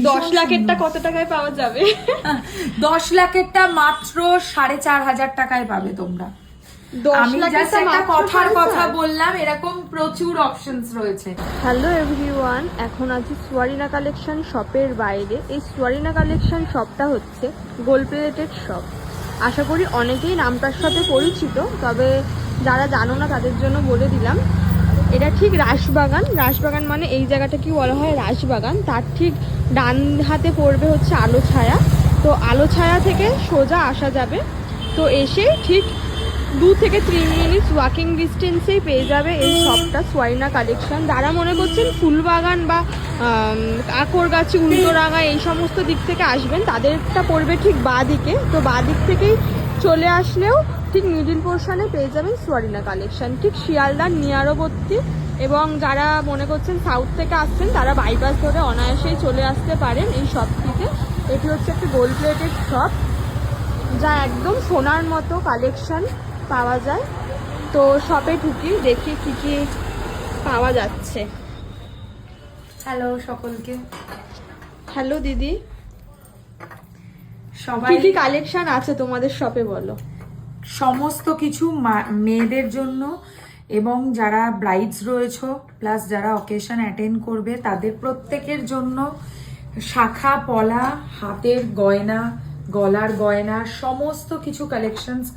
10 লাখেরটা কত টাকায় পাওয়া যাবে? 10 লাখেরটা মাত্র 4,500 টাকায় পাবে তোমরা। 10 আমি লাখেরটা জাস্ট একটা মাত্র কথার কথা 4,500? বললাম, এরকম প্রচুর অপশনস রয়েছে। হ্যালো এভরিওয়ান, এখন আছি সোয়ারিনা কালেকশন শপের বাইরে। এই সোয়ারিনা কালেকশন শপটা হচ্ছে গোল্ড প্লেটেড শপ। আশা করি অনেকেই নামটার সাথে পরিচিত, তবে যারা জানো না তাদের জন্য বলে দিলাম। এটা ঠিক রাসবাগান। রাসবাগান মানে এই জায়গাটা কি বলা হয়, রাসবাগান। তার ঠিক ডান হাতে পড়বে হচ্ছে আলো ছায়া। তো আলো ছায়া থেকে সোজা আসা যাবে। তো এসে ঠিক 2 থেকে 3 মিনিটস ওয়াকিং ডিস্টেন্সেই পেয়ে যাবে এই শপটা, সোয়ারিনা কালেকশন। যারা মনে করছেন ফুলবাগান বা কাকরগাছি, উল্টোরাঙা এই সমস্ত দিক থেকে আসবেন, তাদেরটা পড়বে ঠিক বাঁ দিকে। তো বাঁ দিক থেকেই চলে আসলেও ঠিক মিডিল পোর্শনে পেয়ে যাবেন সোয়ারিনা কালেকশন, ঠিক শিয়ালদার নিয়ারবর্তী। এবং যারা মনে করছেন সাউথ থেকে আসছেন, তারা বাইপাস ধরে অনায়াসেই চলে আসতে পারেন এই শপটিতে। এটি হচ্ছে একটি গোল্ড প্লেটেড শপ, যা একদম সোনার মতো কালেকশন পাওয়া যায়। তো শপে ঢুকি, দেখি কি কি পাওয়া যাচ্ছে। হ্যালো সকলকে। হ্যালো দিদি, সবাই কি কি কালেকশন আছে তোমাদের শপে বলো? সমস্ত কিছু মেয়েদের জন্য, এবং যারা ব্রাইডস রয়েছে প্লাস যারা অকেশন অ্যাটেন্ড করবে তাদের প্রত্যেকের জন্য শাখা পলা, হাতের গয়না, গলার গয়না, সমস্ত কিছু কালেকশনস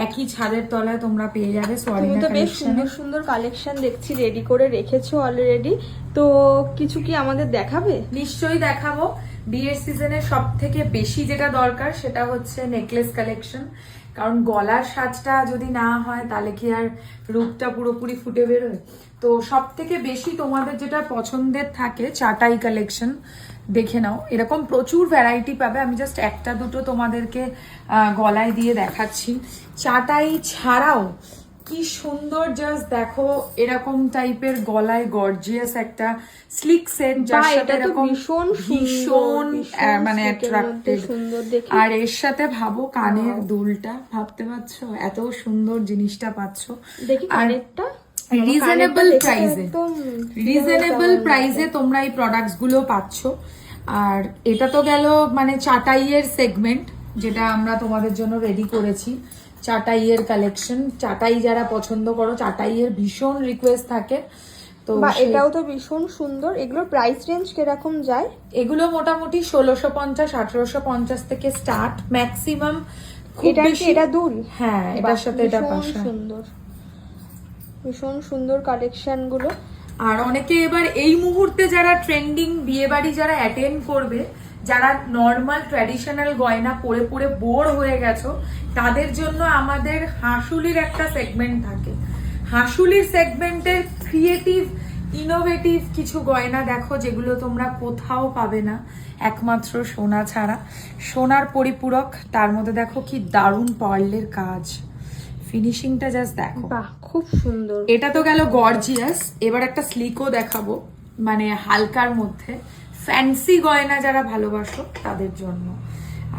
একই ছাদের তলায় তোমরা পেয়ে যাবে তুমি সোয়ারিনা তো বেশ কালেকশনে। সুন্দর সুন্দর কালেকশন দেখছি রেডি করে রেখেছো অলরেডি। তো কিছু কি আমাদের দেখাবে? নিশ্চয়ই দেখাবো। বিয়ের সিজনে সব থেকে বেশি যেটা দরকার সেটা হচ্ছে নেকলেস কালেকশন, কারণ গলার সাজটা যদি না হয় তাহলে কি আর রূপটা পুরোপুরি ফুটে বেরোয়। তো সব থেকে বেশি তোমাদের যেটা পছন্দের থাকে চাটাই কালেকশন দেখে নাও। এরকম প্রচুর ভ্যারাইটি পাবে, আমি জাস্ট একটা দুটো তোমাদেরকে গলায় দিয়ে দেখাচ্ছি। চাটাই ছাড়াও কি সুন্দর, জাস্ট দেখো এরকম টাইপের গলায় গর্জিয়াস একটা স্লিক সেট, যার সাথে এরকম ভীষণ মানে অ্যাট্রাক্টিভ। আর এর সাথে ভাবো কানের দুলটা, ভাবতে পারছো এত সুন্দর জিনিসটা পাচ্ছ। দেখি কানেরটা রিজনেবল প্রাইসে তোমরা এই প্রোডাক্টস গুলো পাচ্ছ। আর এটা তো গেল মানে চাটাইয়ের সেগমেন্ট, যেটা আমরা তোমাদের জন্য রেডি করেছি। চাটাইয়ের কালেকশন, চাটাই যারা পছন্দ করো, চাটাইয়ের ভীষণ রিকোয়েস্ট থাকে। তো এটাও তো ভীষণ সুন্দর। এগুলোর প্রাইস রেঞ্জ কিরকম যায়? এগুলো মোটামুটি 1650-1850 থেকে স্টার্ট, ম্যাক্সিমাম। এটা দুল? হ্যাঁ, এটার সাথে এটা পাশা। সুন্দর, ভীষণ সুন্দর কালেকশন গুলো। আর অনেকে এবার এই মুহূর্তে যারা ট্রেন্ডিং বিয়ে বাড়ি যারা অ্যাটেন্ড করবে, যারা নর্মাল ট্র্যাডিশনাল গয়না পরে পরে বোর হয়ে গেছো, তাদের জন্য আমাদের হাঁসুলির একটা সেগমেন্ট থাকে। হাঁসুলির সেগমেন্টের ক্রিয়েটিভ ইনোভেটিভ কিছু গয়না দেখো, যেগুলো তোমরা কোথাও পাবে না একমাত্র সোনা ছাড়া। সোনার পরিপূরক, তার মধ্যে দেখো কি দারুণ পার্লের কাজ, ফিনিশিংটা জাস্ট দেখো, বাহ খুব সুন্দর। এটা তো গেল গর্জিয়াস। এবার একটা স্লিকও দেখাবো, মানে হালকার মধ্যে ফ্যান্সি গয়না যারা ভালোবাসো তাদের জন্য।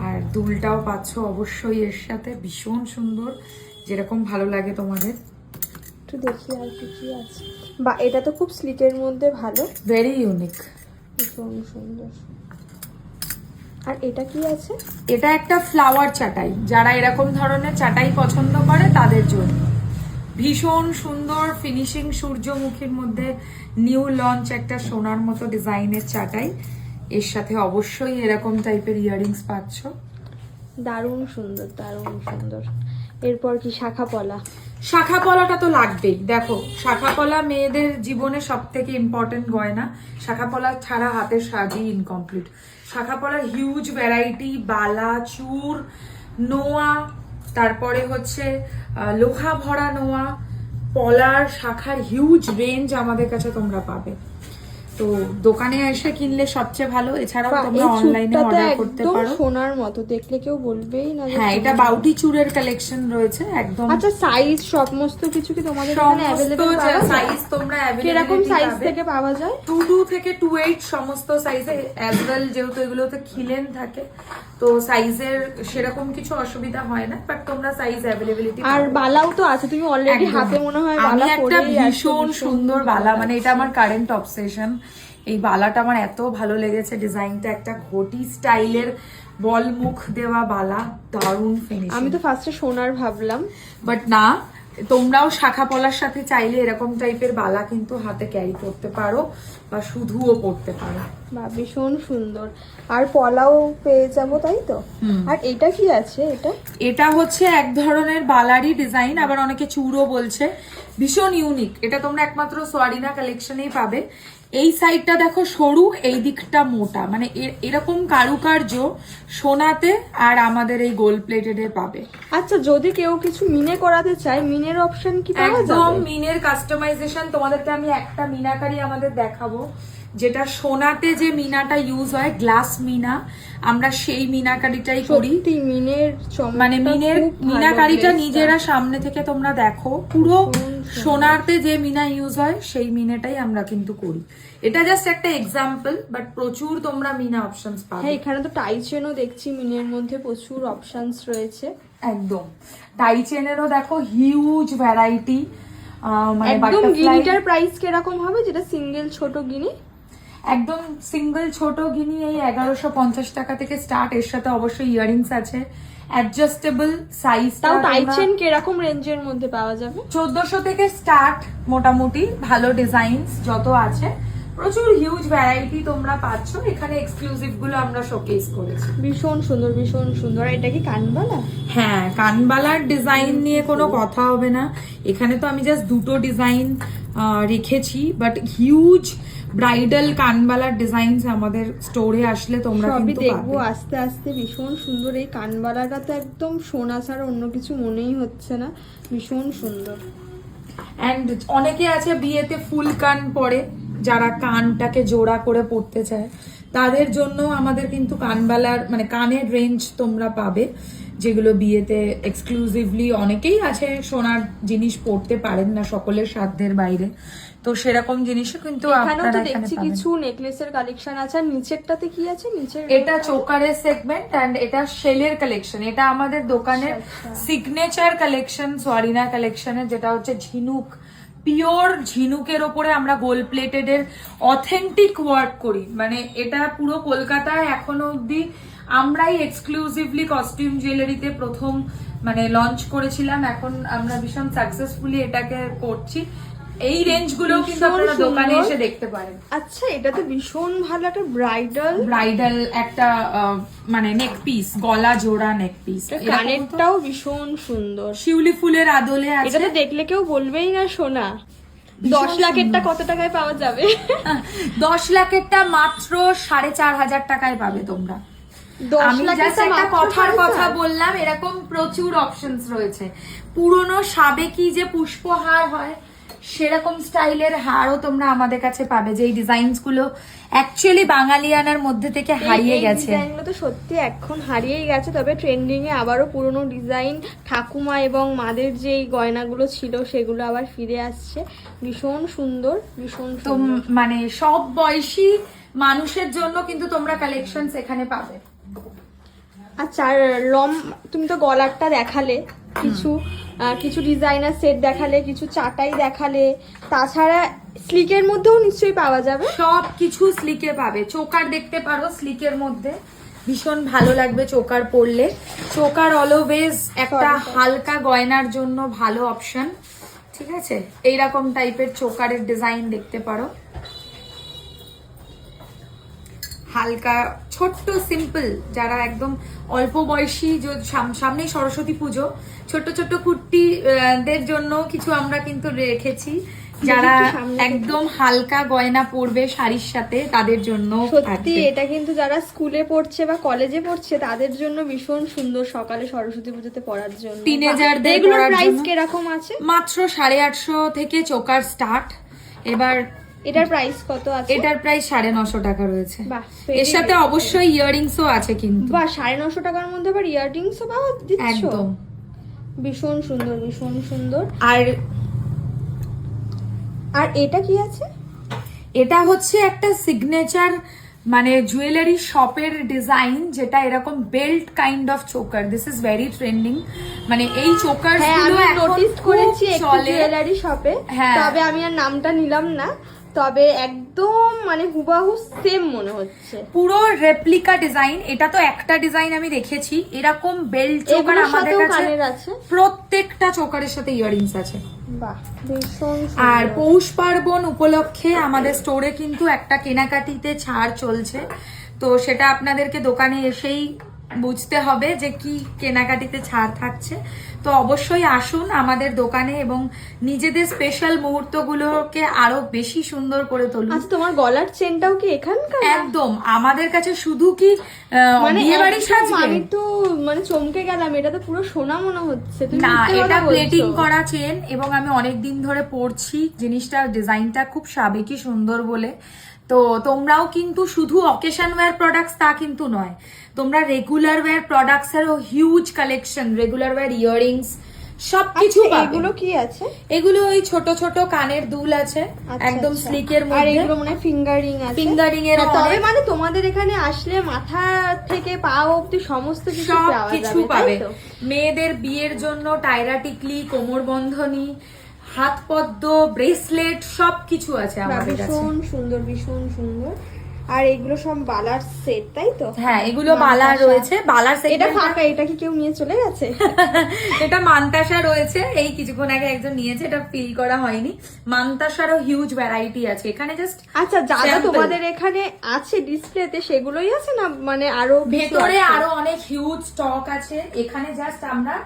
আর দুলটাও পাচ্ছ অবশ্যই এর সাথে, ভীষণ সুন্দর, যেরকম ভালো লাগে তোমাদের। একটু দেখি আর কি কি আছে। বা এটা তো খুব স্লিকের মধ্যে ভালো, ভেরি ইউনিক, ভীষণ সুন্দর। আর এটা কি আছে? এটা একটা ফ্লাওয়ার চাটাই, যারা এরকম ধরনের চাটাই পছন্দ করে তাদের জন্য ভীষণ সুন্দর ফিনিশিং, সূর্যমুখীর মধ্যে নিউ লঞ্চ একটা সোনার মতো ডিজাইনের চাটাই। এর সাথে অবশ্যই এরকম টাইপের ইয়াররিংস পাচ্ছ। দারুণ সুন্দর, দারুণ সুন্দর। এরপর কি শাখা পলা? শাখা পলাটা তো লাগবেই। দেখো শাখা পলা মেয়েদের জীবনে সব থেকে ইম্পর্টেন্ট গয়না। শাখা পলা ছাড়া হাতের সাজই ইনকমপ্লিট। শাখা পলার হিউজ ভ্যারাইটি, বালা, চূড়, নোয়া, তারপরে হচ্ছে লোহা ভরা নোয়া, পলার শাখার হিউজ রেঞ্জ আমাদের কাছে তোমরা পাবে। তো দোকানে এসে কিনলে সবচেয়ে ভালো। এছাড়াও তোমরা অনলাইনে অর্ডার করতে পারো। সোনার মতো, দেখলে কেউ বলবেই না। হ্যাঁ, এটা বাউটি চূড়ের কালেকশন রয়েছে একদম। আচ্ছা, সাইজ সমস্ত কিছু কি তোমাদের এখানে अवेलेबल পাওয়া যায়? সাইজ তোমরা अवेलेबल কিরকম সাইজ থেকে পাওয়া যায়? 2 থেকে 28 সমস্ত সাইজে অ্যাজ ওয়েল, যেহেতু এগুলোতে খিলেন থাকে তো সাইজের সেরকম কিছু অসুবিধা হয় না, বাট তোমরা সাইজ अवेलेबिलिटी। আর বালাও তো আছে, তুমি অলরেডি হাতে মনে হয় বালা আমি একটা পরেই আছো। ভীষণ সুন্দর বালা, মানে এটা আমার কারেন্ট অবসেশন। এই বালাটা আমার এত ভালো লেগেছে, ডিজাইনটা একটা ঘটি স্টাইলের বল মুখ দেওয়া বালা, দারুণ ফিনিশিং। আমি তো ফার্স্টে সোনার ভাবলাম, বাট না, তোমরাও শাখা পলার সাথে চাইলে এরকম টাইপের বালা কিন্তু হাতে ক্যারি করতে পারো বা শুধুও পড়তে পারো। বা ভীষণ সুন্দর। আর পলাও পেয়ে যাবো, তাই তো? আর এটা কি আছে? এটা হচ্ছে এক ধরনের বালারই ডিজাইন, আবার অনেকে চূড়ো বলছে, ভীষণ ইউনিক। এটা তোমরা একমাত্র সোয়ারিনা কালেকশনেই পাবে। এই সাইডটা দেখো সরু, এই দিকটা মোটা, মানে এরকম কারুকার্য সোনাতে আর আমাদের এই গোল্ড প্লেটেডে পাবে। আচ্ছা, যদি কেউ কিছু মিনে করাতে চায়, মিনের অপশন কি পাওয়া যাবে? একদম মিনের কাস্টমাইজেশন। তোমাদেরকে আমি একটা মিনাকারি আমাদের দেখাবো, যেটা সোনাতে যে মিনাটা ইউজ হয়, গ্লাস মিনা, আমরা সেই মিনাকারিটাই করি। সত্যি মিনের মানে মিনাকারিটা নিজেরা সামনে থেকে তোমরা দেখো, পুরো সোনাতে যে মিনা ইউজ হয় সেই মিনাটাই আমরা কিন্তু করি। এটা জাস্ট একটা এক্সাম্পল, বাট প্রচুর তোমরা মিনা অপশনস পাবে। হ্যাঁ, এখানে তো টাই চেনও দেখছি, মিনের মধ্যে প্রচুর অপশনস রয়েছে। একদম টাই চেনেরও দেখো হিউজ ভ্যারাইটি। একদম গিনিটার প্রাইস কিরকম হবে, যেটা সিঙ্গেল ছোট গিনি? একদম সিঙ্গেল ছোট গিনি এই 1150 টাকা থেকে স্টার্ট। এর সাথে অবশ্যই ইয়ারিংস আছে, অ্যাডজাস্টেবল সাইজ। তাও টাই চেন কিরকম রেঞ্জের মধ্যে পাওয়া যাবে? 1400 থেকে স্টার্ট মোটামুটি, ভালো ডিজাইনস যত আছে, প্রচুর হিউজ ভ্যারাইটি তোমরা পাচ্ছ এখানে। এক্সক্লুসিভ গুলো আমরা শোকেস করেছি। ভীষণ সুন্দর, ভীষণ সুন্দর। এটা কি কানবালা? হ্যাঁ, কানবালার ডিজাইন নিয়ে কোনো কথা হবে না। এখানে তো আমি জাস্ট দুটো ডিজাইন রেখেছি, বাট হিউজ ব্রাইডাল কানবালার ডিজাইনস আমাদের স্টোরে আসলে তোমরা কিন্তু দেখবো আস্তে আস্তে। ভীষণ সুন্দর এই কানবালাটা, তো একদম সোনা ছাড়া অন্য কিছু মনেই হচ্ছে না, ভীষণ সুন্দর। অ্যান্ড অনেকে আছে বিয়েতে ফুল কান পরে, যারা কানটাকে জোড়া করে পড়তে চায়, তাদের জন্য আমাদের কিন্তু কানবালার মানে কানের রেঞ্জ তোমরা পাবে, যেগুলো বিয়েতে এক্সক্লুসিভলি। অনেকেই আছে সোনার জিনিস পড়তে পারেন না, সকলের সাধ্যের বাইরে, তো সেরকম জিনিসও কিন্তু আপনারা দেখছি কিছু নেকলেসের কালেকশন আছে। আর নিচেরটাতে কি আছে? নিচের এটা চোকারের সেগমেন্ট, এন্ড এটা শেলের কালেকশন। এটা আমাদের দোকানের সিগনেচার কালেকশন সোয়ারিনা কালেকশনের, যেটা হচ্ছে ঝিনুক, পিওর ঝিনুকের ওপরে আমরা গোল্ড প্লেটেড এর অথেন্টিক ওয়ার্ক করি। মানে এটা পুরো কলকাতায় এখনো অব্দি আমরাই এক্সক্লুসিভলি কস্টিউম জুয়েলারিতে প্রথম মানে লঞ্চ করেছিলাম। এখন আমরা ভীষণ সাকসেসফুলি এটাকে করছি। এই রেঞ্জ গুলো কিন্তু আপনারা দোকানে এসে দেখতে পারেন। আচ্ছা, এটা তো ভীষণ ভালো একটা ব্রাইডাল একটা মানে নেক পিস, গলা জোড়া নেক পিস। কানেরটাও ভীষণ সুন্দর, শিউলি ফুলের আদলে আছে। এটা তো দেখলে কেউ বলবেই না সোনা। 10 লাখেরটা কত টাকায় পাওয়া যাবে? 10 লাখেরটা মাত্র 4,500 টাকায় পাবে তোমরা। আমি জাস্ট একটা কথার কথা বললাম, এরকম প্রচুর অপশনস রয়েছে। পুরনো সাবেকি যে পুষ্পহার হয়, সেরকম স্টাইলের হারও তোমরা আমাদের কাছে পাবে, যে এই ডিজাইনস গুলো অ্যাকচুয়ালি বাঙালিয়ানার মধ্যে থেকে হারিয়ে গেছে। ডিজাইনগুলো তো সত্যি এখন হারিয়েই গেছে, তবে ট্রেন্ডিং এ আবারও পুরনো ডিজাইন, ঠাকুমা এবং মাদের যে গয়নাগুলো ছিল সেগুলো আবার ফিরে আসছে। ভীষণ সুন্দর, ভীষণ তো মানে সব বয়সী মানুষের জন্য কিন্তু তোমরা কালেকশনস এখানে পাবে। আচ্ছা, আর তুমি তো গলারটা দেখালে, কিছু ডিজাইনার সেট দেখালে, কিছু চাটাই দেখালে, তাছাড়া স্লিকের মধ্যেও নিশ্চয়ই পাওয়া যাবে। সব কিছু স্লিকে পাবে। চোকার দেখতে পারো স্লিকের মধ্যে, ভীষণ ভালো লাগবে চোকার পরলে। চোকার অলওয়েজ একটা হালকা গয়নার জন্য ভালো অপশন, ঠিক আছে? এইরকম টাইপের চোকারের ডিজাইন দেখতে পারো, হালকা ছোট্ট সিম্পল। যারা একদম অল্প বয়সী, সামনেই সরস্বতী পুজো, ছোট্ট ছোট্ট কুর্তিদের জন্য কিছু আমরা কিন্তু রেখেছি, যারা একদম হালকা গয়না পরবে শাড়ির সাথে, তাদের জন্য। সত্যি এটা কিন্তু যারা স্কুলে পড়ছে বা কলেজে পড়ছে তাদের জন্য ভীষণ সুন্দর, সকালে সরস্বতী পুজোতে পরার জন্য। টিনেজারদের এগুলোর প্রাইস কিরকম আছে? মাত্র 850 থেকে চোকার স্টার্ট। এবার এটার প্রাইস কত আছে? এটার প্রাইস 950 টাকা রয়েছে। এর সাথে অবশ্যই ইয়াররিংসও আছে কিন্তু। বাহ, 950 টাকার মধ্যে আবার ইয়াররিংসও পাওয়া দিচ্ছ? একদম ভীষণ সুন্দর, ভীষণ সুন্দর। আর এটা কি আছে? এটা হচ্ছে একটা সিগনেচার মানে জুয়েলারি শপের ডিজাইন, যেটা এরকম belt kind of choker. This is very trending. মানে এই চোকার গুলো আমি নোটিস করেছি একটু জুয়েলারি শপে, তবে আমি আর নামটা নিলাম না। তবে একদম মানে হুবাহু সেম মনে হচ্ছে। পুরো রেপ্লিকা ডিজাইন। এটা তো একটা ডিজাইন আমি রেখেছি, এরকম বেল্ট চোকার এগুলোর আমাদের সাথেও কাছে কানের আছে। প্রত্যেকটা চোকারের সাথে ইয়াররিংস আছে। বাহ, ভীষণ আর সুন্দর। পৌষ পার্বণ উপলক্ষে আমাদের স্টোরে কিন্তু একটা কেনাকাটিতে ছাড় চলছে, তো সেটা আপনাদেরকে দোকানে এসেই বুঝতে হবে যে কি কেনাকাটিতে ছাড় থাকছে। তো অবশ্যই আসুন আমাদের দোকানে এবং নিজেদের স্পেশাল মুহূর্তগুলোকে আরো বেশি সুন্দর করে তুলুন। আচ্ছা, তোমার গলার চেনটাও কি এখানকার? একদম আমাদের কাছে শুধু কি মানে বিয়ে বাড়ি একদম সাজবে, আমি তো মানে চমকে গেলাম, এটা তো পুরো সোনা মনে হচ্ছে। তুমি না মিথ্যে এটা কথা বলছো। প্লেটিং করা চেন এবং আমি অনেক দিন ধরে পরছি জিনিসটা, ডিজাইনটা খুব সাবেকি সুন্দর বলে। তো তোমরাও কিন্তু শুধু অকেশন ওয়্যার প্রোডাক্টস তা কিন্তু নয়, তোমরা রেগুলার ওয়্যার প্রোডাক্টস এরও huge collection, regular wire earrings সবকিছু আচ্ছা, পাবে। এগুলো কি আছে? এগুলো ওই ছোট ছোট কানের দুল আছে, আচ্ছা, একদম আচ্ছা। স্লিকের আর মধ্যে। এগুলো মানে ফিঙ্গারিং আছে। ফিঙ্গারিং এর হ্যাঁ, তবে মানে তোমাদের এখানে আসলে মাথা থেকে পা অবধি সমস্ত কিছু সব পাওয়া কিছু যাবে, পাবে। তাই তো? মেয়েদের বিয়ের জন্য টায়রা টিকলি, কোমর বন্ধনী, হাত পদ্ম, ব্রেসলেট সবকিছু আছে বাহ, আমাদের কাছে। ভীষণ সুন্দর, ভীষণ সুন্দর। আর এগুলো সব বালার সেট, তাই তো? হ্যাঁ এগুলো বালার রয়েছে, বালার এটা segment- ফাঁকা, এটা কি কেউ নিয়ে চলে গেছে? এটা মান্তাসা রয়েছে, এই কিছুক্ষণ আগে একজন নিয়েছে, এটা ফিল করা হয়নি। মান্তাসারও হিউজ ভ্যারাইটি আছে এখানে, জাস্ট আচ্ছা, যা যা Sample। তোমাদের এখানে আছে ডিসপ্লেতে সেগুলোই আছে না মানে আরো কিছু ভেতরে আছে? আরো অনেক হিউজ স্টক আছে, এখানে জাস্ট আমরা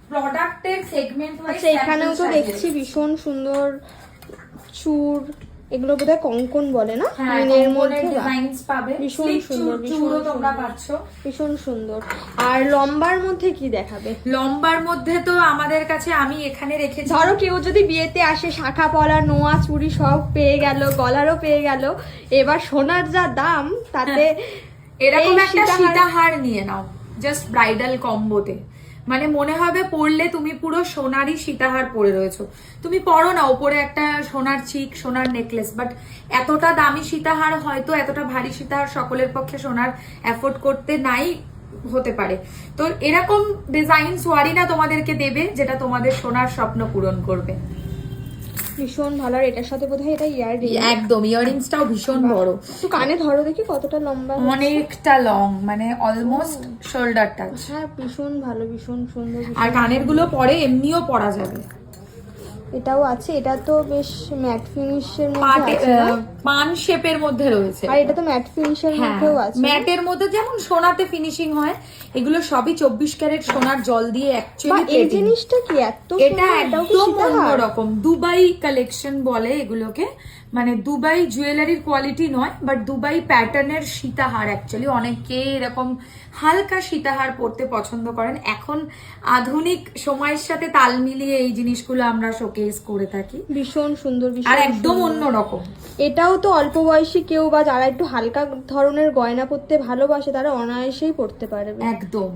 প্রোডাক্টের সেগমেন্ট আচ্ছা, এখানেও তো দেখছি ভীষণ সুন্দর চূড়, এগুলো বোধহয় কঙ্কন বলে না? মিনের মধ্যে বাহ, ডিজাইনস পাবে, ভীষণ Sleek সুন্দর, চূড়- ভীষণ চূড়ও তোমরা সুন্দর। পাচ্ছ। ভীষণ সুন্দর। আর লম্বার মধ্যে কি দেখাবে? লম্বার মধ্যে তো আমাদের কাছে আমি এখানে রেখেছি, ধরো কেউ যদি বিয়েতে আসে, শাখা পলা, নোয়া, চুড়ি সব পেয়ে গেল, গলারও পেয়ে গেল, এবার সোনার যা দাম তাতে এরকম এই একটা সীতাহার নিয়ে নাও জাস্ট ব্রাইডাল কম্বোতে, মানে মনে হবে পরলে তুমি পুরো সোনারই সীতাহার পরে রয়েছো। তুমি পরো না ওপরে একটা সোনার চিক, সোনার নেকলেস, বাট এতটা দামি সীতাহার, হয়তো এতটা ভারী সীতাহার সকলের পক্ষে সোনার অ্যাফোর্ড করতে নাই হতে পারে। তো এরকম ডিজাইন সোয়ারিনা তোমাদেরকে দেবে যেটা তোমাদের সোনার স্বপ্ন পূরণ করবে। ভীষণ ভালো। আর এটার সাথে বোধহয় এটা ইয়াররিং। একদম, ইয়াররিংসটাও ভীষণ বড়, তো কানে ধরো দেখি কতটা লম্বা হচ্ছে। অনেকটা লং, মানে অলমোস্ট শোল্ডার টাচ। হ্যাঁ, ভীষণ ভালো, ভীষণ সুন্দর, ভীষণ আর কানের গুলো পরে এমনিও পরা যাবে। এটাও আছে। এটা তো বেশ ম্যাট ফিনিশের মধ্যে আছে না? পান শেপের মধ্যে রয়েছে। আর এটা তো ম্যাট ফিনিশের হ্যাঁ, মধ্যেও আছে না? ম্যাটের মধ্যে যেমন সোনাতে ফিনিশিং হয়, এগুলো সবই 24 ক্যারেট সোনার জল দিয়ে বা অ্যাকচুয়ালি এই জিনিসটা কি এত এটা সুন্দর? এটাও কি একদম সীতাহার? অন্যরকম, দুবাই কালেকশন বলে এগুলোকে, মানে দুবাই জুয়েলারির কোয়ালিটি নয়, বাট দুবাই প্যাটার্নের সীতাহার। অ্যাকচুয়ালি অনেকে এরকম হালকা সীতাহার পরতে পছন্দ করেন। এখন আধুনিক সময়ের সাথে তাল মিলিয়ে এই জিনিসগুলো আমরা শোকেস করে থাকি, ভীষণ সুন্দর, আর ভীষণ একদম সুন্দর। অন্যরকম। এটাও তো অল্প বয়সী কেউ বা যারা একটু হালকা ধরনের গয়না পরতে ভালোবাসে তারা অনায়াসেই পরতে পারবে। একদম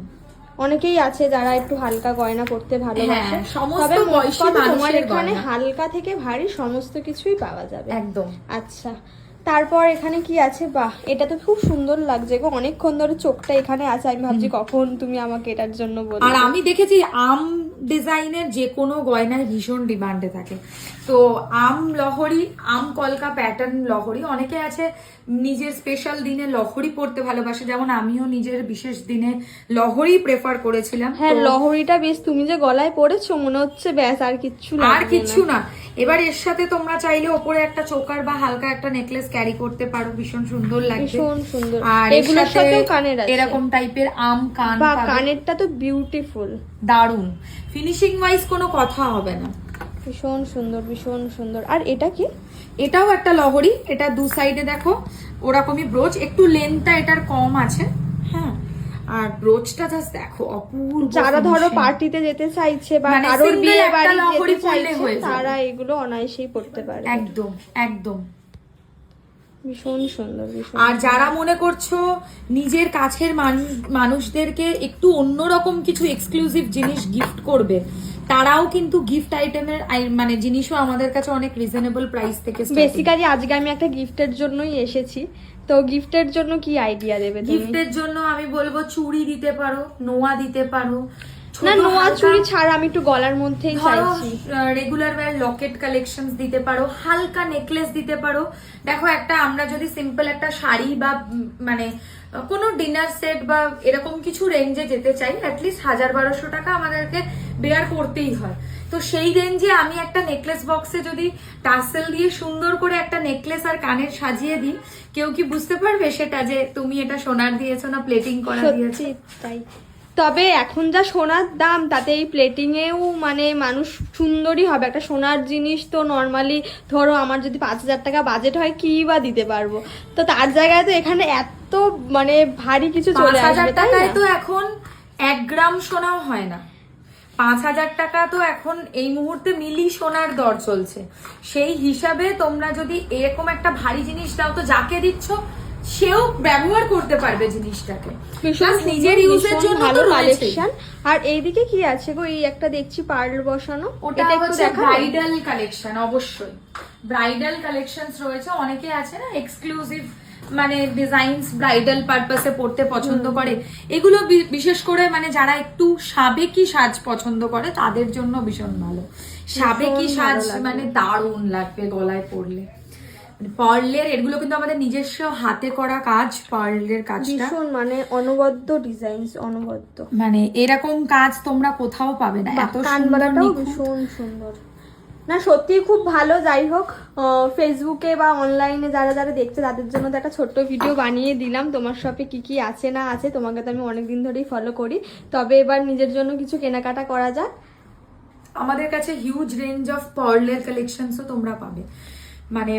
অনেকেই আছে যারা একটু হালকা গয়না পরতে ভালোবাসে। হ্যাঁ, সমস্ত তবে মোট বয়সী কথা তোমার মানুষের এখানে গয়না। হালকা থেকে ভারী সমস্ত কিছুই পাওয়া যাবে। একদম। আচ্ছা, তারপর এখানে কি আছে? বাহ, এটা তো খুব সুন্দর লাগছে গো। অনেকক্ষণ ধরে চোখটা এখানে আছে, আমি ভাবছি কখন তুমি আমাকে এটার জন্য বলবে। আর আমি দেখেছি আম ডিজাইনের যে কোনো গয়নায় ভীষণ ডিমান্ডে থাকে। তো আম লহরি, আম কলকা প্যাটার্ন লহরি, অনেকে আছে নিজের স্পেশাল দিনে লহরি পড়তে ভালোবাসে, যেমন আমিও নিজের বিশেষ দিনে লহরি প্রেফার করেছিলাম। হ্যাঁ, তো লহরিটা বেশ, তুমি যে গলায় পরেছো মনে হচ্ছে ব্যাস আর কিচ্ছু আর লাগবে কিচ্ছু না। না। এবার এর সাথে তোমরা চাইলে ওপরে একটা চোকার বা হালকা একটা নেকলেস ক্যারি করতে পারো, ভীষণ সুন্দর লাগবে। ভীষণ সুন্দর। আর এগুলোর সাথেও কানের আছে। এরকম টাইপের আম কান বা পাবে। কানেরটা তো বিউটিফুল, দারুন ফিনিশিং ওয়াইজ কোনো কথা হবে না। ভীষণ সুন্দর, ভীষণ সুন্দর। আর এটা কি? এটাও একটা লহরি, এটা দু সাইডে দেখো ওরকমই ব্রোচ, একটু লেন্থটা এটার কম আছে। হ্যাঁ, আর ব্রোচটা জাস্ট দেখো অপূর্ব। যারা ধরো finishing। পার্টিতে যেতে চাইছে বা মানে কারোর single বিয়ে একটা বাড়ি লহরি যেতে পরলে চাইছে হয়ে যাবে। তারা এগুলো অনায়াসেই পড়তে পারে। একদম একদম। ভীষণ সুন্দর, ভীষণ। আর যারা মনে করছো নিজের কাছের মানুষদেরকে একটু অন্যরকম কিছু এক্সক্লুসিভ জিনিস গিফট করবে, তারাও কিন্তু গিফট আইটেমের মানে জিনিসও আমাদের কাছে অনেক রিজনেবল প্রাইস থেকে starting। বেসিক্যালি আজকে আমি একটা গিফটের জন্যই এসেছি। তো গিফটের জন্য কি আইডিয়া দেবে তুমি? গিফটের জন্য আমি বলবো চুড়ি দিতে পারো, নোয়া দিতে পারো, না নোয়া চুড়ি ছাড়া আমি একটু গলার মধ্যেই চাইছি। রেগুলার ওয়্যার লকেট কালেকশনস দিতে পারো, হালকা নেকলেস দিতে পারো। দেখো একটা আমরা যদি সিম্পল একটা শাড়ি বা মানে কোনো ডিনার সেট বা এরকম কিছু রেঞ্জে যেতে চাই, অ্যাটলিস্ট 1000-1200 টাকা আমাদেরকে বেয়ার করতেই হয়। তো সেই রেঞ্জে আমি একটা নেকলেস বক্সে যদি টাসেল দিয়ে সুন্দর করে একটা নেকলেস আর কানের সাজিয়ে দিই, কেউ কি বুঝতে পারবে সেটা যে তুমি এটা সোনার দিয়েছো না প্লেটিং করা দিয়েছো? তাই। তবে এখন যা সোনার দাম তাতে এই প্লেটিং এও মানে মানুষ সুন্দরই হবে। একটা সোনার জিনিস তো নর্মালি ধরো আমার যদি 5000 টাকা বাজেট হয় কি বা দিতে পারবো, তো তার জায়গায় তো এখানে এত মানে ভারী কিছু চলে আসবে। 5000 টাকায় তো এখন 1 গ্রাম সোনাও হয় না। 5000 টাকা তো এখন এই মুহূর্তে মিলি সোনার দর চলছে। সেই হিসাবে তোমরা যদি এরকম একটা ভারী জিনিস দাও, তো যাকে দিচ্ছ সেও ব্যবহার করতে পারবে জিনিসটাকে, নিজের ইউজের জন্য ভালো তো রয়েছেই। কালেকশন। আর এইদিকে কি আছে গো? এই একটা দেখছি পার্ল বসানো, ওটা এটা একটু হচ্ছে দেখাবে? Bridal collection. অবশ্যই ব্রাইডাল কালেকশনস রয়েছে। অনেকে আছে না এক্সক্লুসিভ মানে ডিজাইনস ব্রাইডাল পারপাসে পড়তে পছন্দ করে, এগুলো বিশেষ করে মানে যারা একটু সাবেকি সাজ পছন্দ করে তাদের জন্য ভীষণ ভালো। সাবেকি সাজ মানে দারুণ লাগবে গলায় পরলে। পার্লের এগুলো কিন্তু আমাদের নিজস্ব হাতে করা কাজ। পার্লের কাজটা ভীষণ মানে অনবদ্য ডিজাইনস, অনবদ্য মানে এরকম কাজ তোমরা কোথাও পাবে না। এত সুন্দর কানবালাটাও ভীষণ সুন্দর। না সত্যি খুব ভালো। যাই হোক, ফেসবুকে বা অনলাইনে যারা যারা দেখছে তাদের জন্য তো একটা ছোট্ট ভিডিও বানিয়ে দিলাম তোমার শপে কি কি আছে না আছে। তোমাকে তো আমি অনেকদিন ধরেই ফলো করি, তবে এবার নিজের জন্য কিছু কেনাকাটা করা যাক। আমাদের কাছে হিউজ রেঞ্জ অফ পার্লের কালেকশনসও তোমরা পাবে। মানে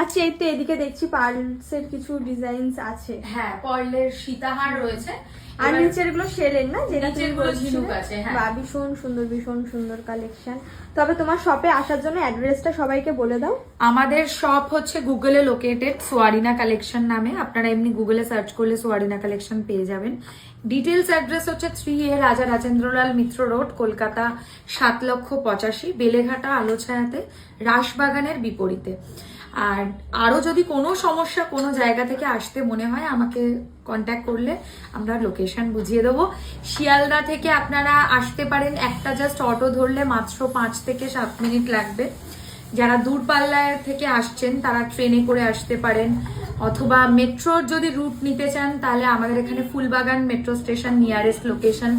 আচ্ছা এই তো এদিকে দেখছি পার্লসের কিছু ডিজাইনস আছে। হ্যাঁ, পার্লের সীতাহার রয়েছে। আর নিচের গুলো শেলের না, যেটা তুমি নিচের গুলো বলছিলে? ঝিনুক আছে, হ্যাঁ। বাহ, ভীষণ সুন্দর ভীষণ সুন্দর কালেকশন। তবে তোমার শপে আসার জন্য অ্যাড্রেসটা সবাইকে বলে দাও। আমাদের শপ হচ্ছে গুগলে লোকেটেড সোয়ারিনা কালেকশন নামে। আপনারা এমনি গুগলে সার্চ করলে সোয়ারিনা কালেকশন পেয়ে যাবেন। ডিটেলস অ্যাড্রেস হচ্ছে 3A রাজা রাজেন্দ্রলাল মিত্র রোড, কলকাতা 7,85,000, বেলেঘাটা আলোছায়াতে, রাসবাগানের বিপরীতে। আর আরো যদি কোনো সমস্যা কোনো জায়গা থেকে আসতে মনে হয় আমাকে কন্ট্যাক্ট করলে আমরা লোকেশন বুঝিয়ে দেবো। শিয়ালদা থেকে আপনারা আসতে পারেন, একটা জাস্ট অটো ধরলে মাত্র 5 থেকে 7 মিনিট লাগবে। যারা দূরপাল্লায় থেকে আসছেন তারা ট্রেনে করে আসতে পারেন, অথবা মেট্রোর যদি রুট নিতে চান তাহলে আমাদের এখানে Phoolbagan metro station nearest location.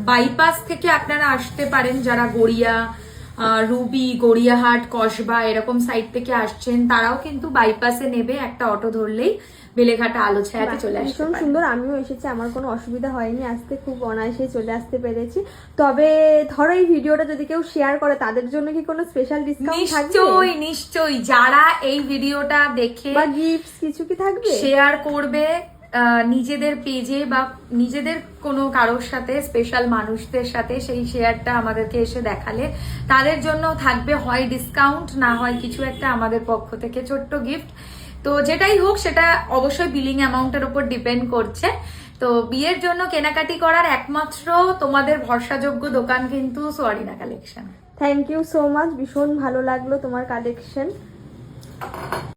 Bypass থেকে আপনারা আসতে পারেন, যারা গড়িয়া, রুবি, গড়িয়াহাট, কসবা এরকম সাইড থেকে আসছেন তারাও কিন্তু বাইপাসে নেবে, একটা অটো ধরলেই বেলেঘাটা আলোছায়াতে চলে আসতে ভীষণ পারেন। সুন্দর। আমিও এসেছি, আমার কোনো অসুবিধা হয়নি আসতে, খুব অনায়াসে চলে আসতে পেরেছি। তবে ধরো এই ভিডিওটা যদি কেউ শেয়ার করে তাদের জন্য কি কোনো স্পেশাল ডিসকাউন্ট থাকবে? নিশ্চয়ই নিশ্চয়ই। যারা এই ভিডিওটা দেখে বা গিফটস কিছু কি থাকবে? শেয়ার করবে নিজেদের পেজে বা নিজেদের কোনো কারোর সাথে, স্পেশাল মানুষদের সাথে, সেই শেয়ারটা আমাদেরকে এসে দেখালে তাদের জন্য থাকবে হয় ডিসকাউন্ট, না হয় কিছু একটা আমাদের পক্ষ থেকে ছোট্ট গিফট। তো যেটাই হোক সেটা অবশ্যই বিলিং অ্যামাউন্টের উপর ডিপেন্ড করছে। তো বিয়ের জন্য কেনাকাটি করার একমাত্র তোমাদের ভরসাযোগ্য দোকান কিন্তু সোয়ারিনা collection. Thank you so much, ভীষণ ভালো লাগলো তোমার কালেকশন।